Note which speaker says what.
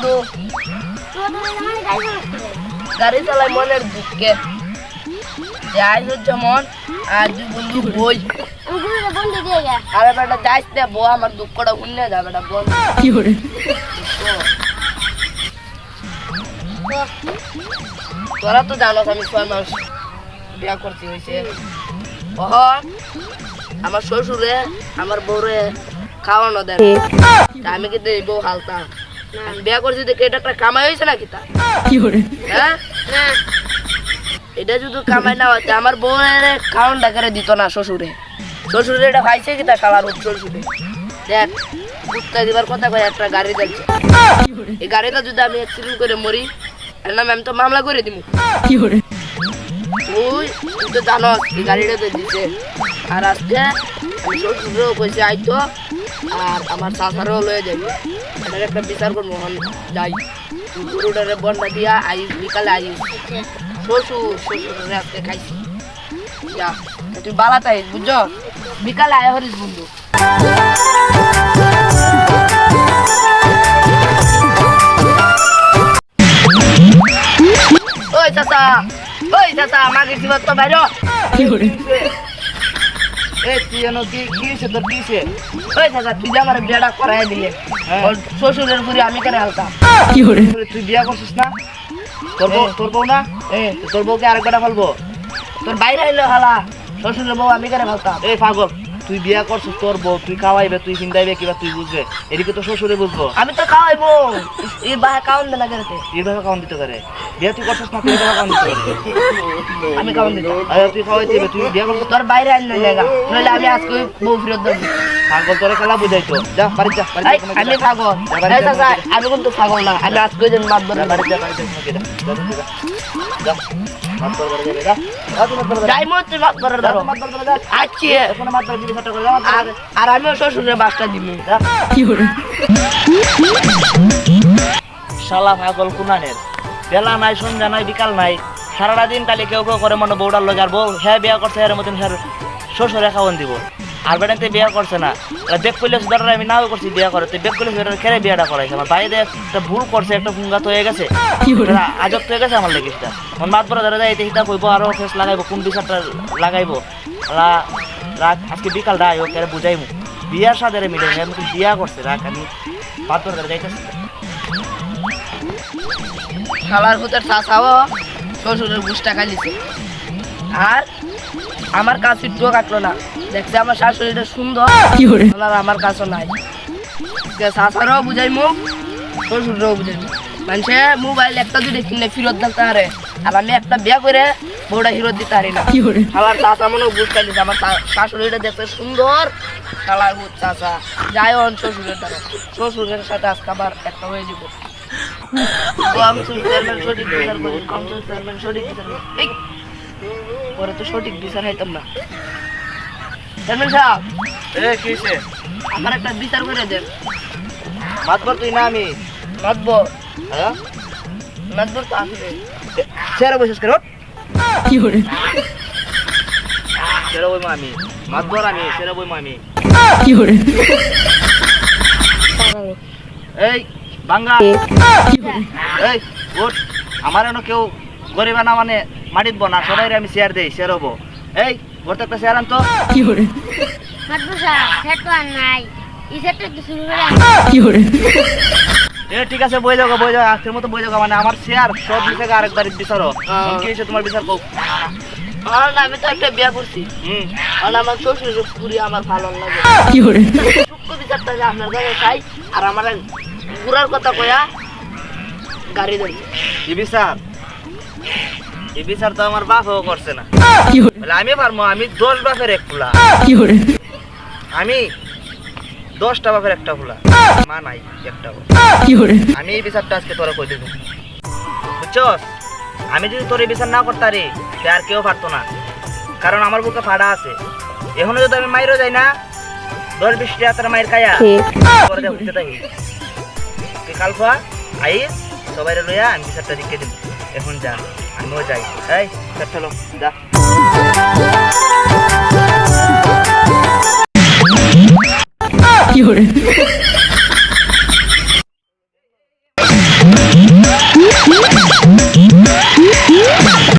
Speaker 1: বন্ধু গাড়ি চালাই মনের দুঃখে যাই হচ্ছে মন আর দুই বন্ধু বই আরে বেটা যাইস না বউ আমার দুঃখটা শুনে যা বেটা বল
Speaker 2: কি করে
Speaker 1: তোরা তো জানো আমি 6 মাস বিয়া করতে হয়েছে আমার শ্বশুরে আমার বউরে খাওয়ানো দেয় আমি কিন্তু এই বউ হালতা বিয়া করছি দেখে এটা একটা কামাই হয়েছে নাকি তা
Speaker 2: কি করে
Speaker 1: হ্যাঁ এটা যদি কামাই না হচ্ছে আমার বউয়ের খাওয়ানটা করে দিত না শ্বশুরে শ্বশুরে এটা খাইছে কি তা শালার শ্বশুরে দেখ কুত্তা দিবার কথা কয় একটা গাড়ি যাচ্ছে এই গাড়িটা যদি আমি অ্যাক্সিডেন্ট করে মরি না ম্যাম তো মামলা করে দিব
Speaker 2: কি করে
Speaker 1: তুই তো জানো এই গাড়িটা তো দিছে আর আজকে আমি শ্বশুরও কইছে আইতো আর আমার চাচারও লয়ে যাবে এটার একটা বিচার করবো যাই গরুটারে বন্ডা দিয়া আই বিকালে আই শ্বশুরে আজকে খাইছি যা তুই বালাতাই বুঝছো বিকালে আয় হরিস বন্ধু ওই চাচা মাগির জীবন তো বাইর
Speaker 2: কি করে
Speaker 1: তুই যেন কি হয়েছে তোর কি হয়েছে ওই চাচা তুই যে আমার বিয়েটা করাই দিলে শ্বশুরের পুরি আমি কেন হালকা
Speaker 2: কি করে
Speaker 1: তুই বিয়া করছিস না তোর বউ না তোর বউকে আরেকটা ফেলবো তোর বাইরে আইলো হালা শ্বশুরের বউ আমি কেন ফালতাম
Speaker 3: এই পাগল তুই বিয়া করছিস তোর বউ তুই খাওয়াইবে তুই চিন্তাইবে কিবা তুই বুঝবে এদিকে তো শ্বশুরে বুঝবো
Speaker 1: আমি তো খাওয়াইবো এই বাহে কাউন দেনা গেছে
Speaker 3: এইভাবে কাউন দিতে পারে বিয়া তুই করছিস না তুই এইভাবে কাউন দিতে পারে
Speaker 1: আমি কাউন দিত
Speaker 3: তুই খাওয়াইতে হবে তুই বিয়া করছিস
Speaker 1: তোর বাইরে আইলো জায়গা নইলে আমি আজকে বউ ফেরত দেবো
Speaker 3: পাগল তোরে খেলা বুঝাইতো যা বাড়ি যা
Speaker 1: আমি পাগল আমি কিন্তু পাগল না আমি আজকে যেন মাত ধরে
Speaker 3: বাড়ি যা যা মাত তোর বাড়ি যাবে যা
Speaker 1: যাই মত তুই মাত ধরে ধরো আচ্ছা
Speaker 3: এখন মাত ধরে দিবি সেটা করে যা
Speaker 1: আর আমিও শ্বশুরের বাসটা দিবি
Speaker 2: কি করে
Speaker 3: শালা পাগল কুনানের বেলা নাই সন্ধ্যা নাই বিকাল নাই সারাটা দিন কালি কেউ কেউ করে মনে বউডার লগে আর বউ হ্যাঁ বিয়া করছে এর মতন হ্যাঁ শ্বশুরে খাওয়ান দিব আর বেটাতে বিয়া করছে না বেগ করলে সুদার আমি নাও করছি বিয়া করে তো বেগ করলে সুদার কেড়ে বিয়াটা করাইছে আমার বাইরে একটা ভুল করছে একটা ফুঙ্গাত হয়ে গেছে আজব হয়ে গেছে আমার লেগেটা আমার মাত বড় ধরে যায় এটা কইবো আরো ফেস লাগাইবো কোন বিচারটা লাগাইবো রাত আজকে বিকাল রায় ও কেড়ে বুঝাইবো বিয়ার সাথে মিলে আমি বিয়া করছে রাখ আমি মাত বড় ধরে যাইতেছি
Speaker 1: খাবার ভূতের চাচাও শ্বশুরের বুঝটা খাইছে আর আমার কাছে একটুও কাটলো না দেখছে আমার শাশুড়িটা সুন্দর
Speaker 2: কি করে
Speaker 1: আর আমার কাছেও নাই চাচারও বুঝাইমু শ্বশুরেও বুঝাইমু মানুষে মোবাইল একটা যদি কিনে ফেরত দিতে পারে আর আমি একটা বিয়া করে বউটা ফেরত দিতে পারি না
Speaker 2: কি করে
Speaker 1: আমার চাচা মনে বুঝ খাইছে আমার শাশুড়িটা দেখতে সুন্দর খালার ভূত চাচা যাই হন শ্বশুরের দ্বারা শ্বশুরের সাথে আজকে আবার একটা হয়ে যাব পরে তো সঠিক বিচার হইতাম না চেয়ারম্যান সাহেব
Speaker 3: কি হইছে
Speaker 1: আমার একটা বিচার করে দেন
Speaker 3: মাতবর তুই না আমি
Speaker 1: মাতবর
Speaker 3: হ্যাঁ
Speaker 1: মাতবর তো আসবে
Speaker 3: সেরা বসেস কেন
Speaker 2: কি করে
Speaker 3: সেরা বই মা আমি মাতবর আমি সেরা বই মা আমি
Speaker 2: কি করে
Speaker 3: এই বাঙ্গা
Speaker 2: কি করে
Speaker 3: এই ওঠ আমার এনে কেউ গরিব না মানে মাটিত বনা সবাই আমি শেয়ার দেই শেয়ার হবো এই বর্তে একটা শেয়ার আনতো
Speaker 2: কি করে
Speaker 4: মাদ্রাসা সেট আর নাই এই সেটটা তো শুরু করে
Speaker 2: কি করে
Speaker 3: ঠিক আছে বই যাও আজকের মতো বই যাও মানে আমার শেয়ার সব বিষয়ে আরেকবার বিচারো কি হয়েছে তোমার বিচার কও
Speaker 1: আমি তো একটা বিয়া করছি আর আমার শ্বশুরের পুরি আমার ভালো লাগে
Speaker 2: কি করে
Speaker 1: সূক্ষ্ম বিচারটা যে আপনার কাছে চাই আর আমার ঘুরার কথা কয়া গাড়ি দেয়
Speaker 3: এই বিচার তো আমার বাপও করছে না
Speaker 2: কি করে
Speaker 3: বলে আমি পারবো আমি 10 বাপের এক ফুলা
Speaker 2: কি করে
Speaker 3: আমি 10টা বাপের একটা ফুলা মা নাই একটা
Speaker 2: কি করে
Speaker 3: আমি এই বিচারটা আজকে তোরা কই দেব বুঝছস আমি যদি তোর এই বিচার না করতারি তে আর কেউ পারতো না কারণ আমার বুকে ফাড়া আছে এখনো যদি আমি মাইরও যাই না 10-20 টাকা মাইর খায়া পরে দেখ উঠতে থাকি তুই কালফা আইস সবাই লইয়া আমি বিচারটা দিকে দিই এখন যা আমিও যাই এই চলো যা
Speaker 2: কি করে